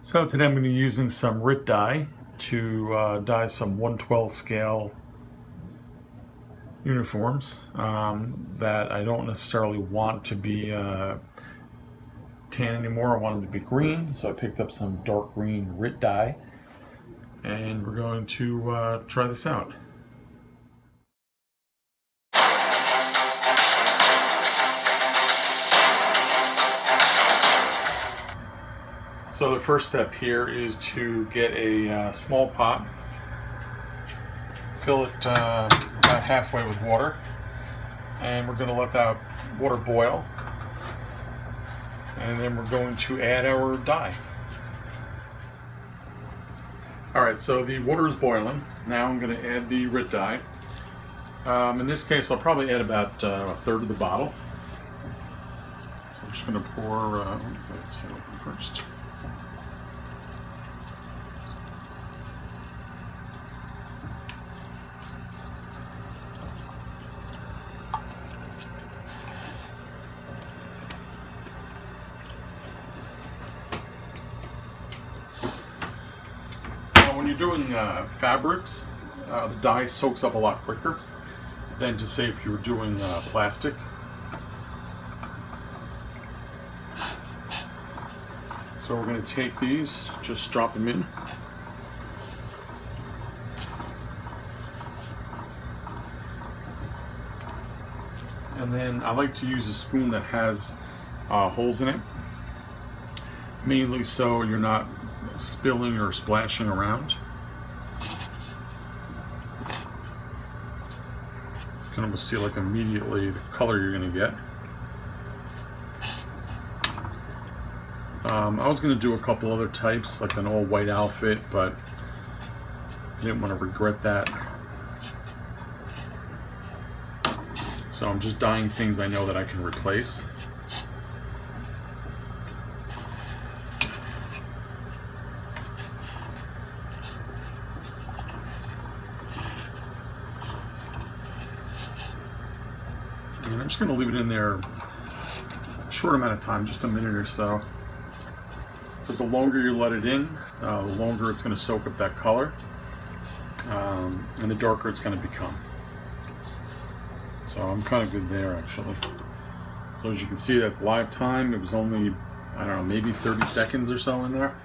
So today I'm going to be using some Rit Dye to dye some 1/12 scale uniforms that I don't necessarily want to be tan anymore. I want them to be green, so I picked up some dark green Rit Dye, and we're going to try this out. So the first step here is to get a small pot, fill it about halfway with water, and we're going to let that water boil, and then we're going to add our dye. Alright, so the water is boiling. Now I'm going to add the Rit Dye. In this case I'll probably add about a third of the bottle. So I'm just going to pour, let's open first. When you're doing fabrics, the dye soaks up a lot quicker than to say if you were doing plastic. So we're going to take these, just drop them in. And then I like to use a spoon that has holes in it, mainly so you're not spilling or splashing around. You can almost see like immediately the color you're going to get. I was going to do a couple other types, like an all white outfit, but I didn't want to regret that. So I'm just dyeing things I know that I can replace. And I'm just going to leave it in there a short amount of time, just a minute or so. Because the longer you let it in, the longer it's going to soak up that color, and the darker it's going to become. So I'm kind of good there, actually. So as you can see, that's live time. It was only, I don't know, maybe 30 seconds or so in there.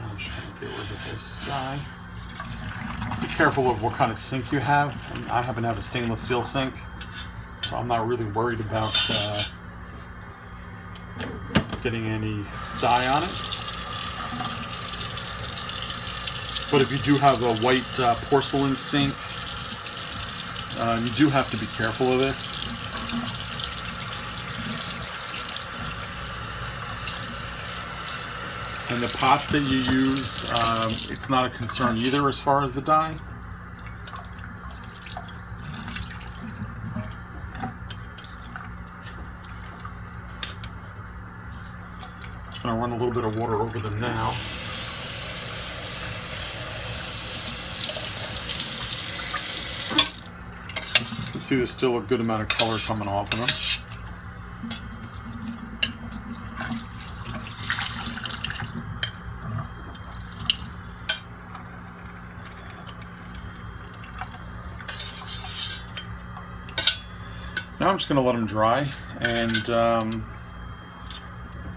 I'm just going to get rid of this dye. Be careful of what kind of sink you have. I happen to have a stainless steel sink, so I'm not really worried about getting any dye on it. But if you do have a white porcelain sink, you do have to be careful of this. And the pots that you use, it's not a concern either as far as the dye. Just going to run a little bit of water over them now. You can see there's still a good amount of color coming off of them. Now I'm just going to let them dry and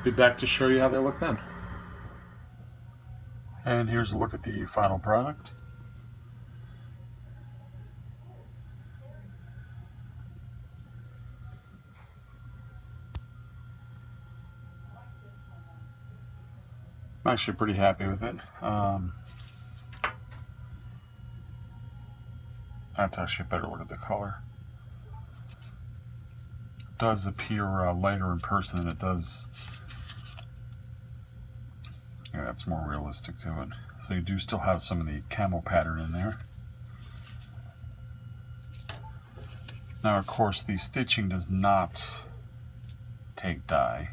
be back to show you how they look then. And here's a look at the final product. I'm actually pretty happy with it. That's actually a better look at the color. It does appear lighter in person than it does. Yeah, that's more realistic to it. So you do still have some of the camel pattern in there. Now, of course, the stitching does not take dye.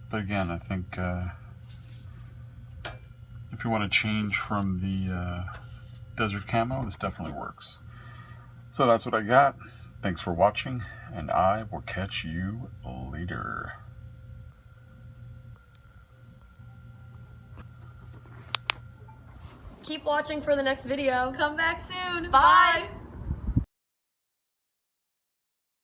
But again, I think if you want to change from the desert camo, this definitely works. So that's what I got. Thanks for watching, and I will catch you later. Keep watching for the next video. Come back soon. Bye. Bye.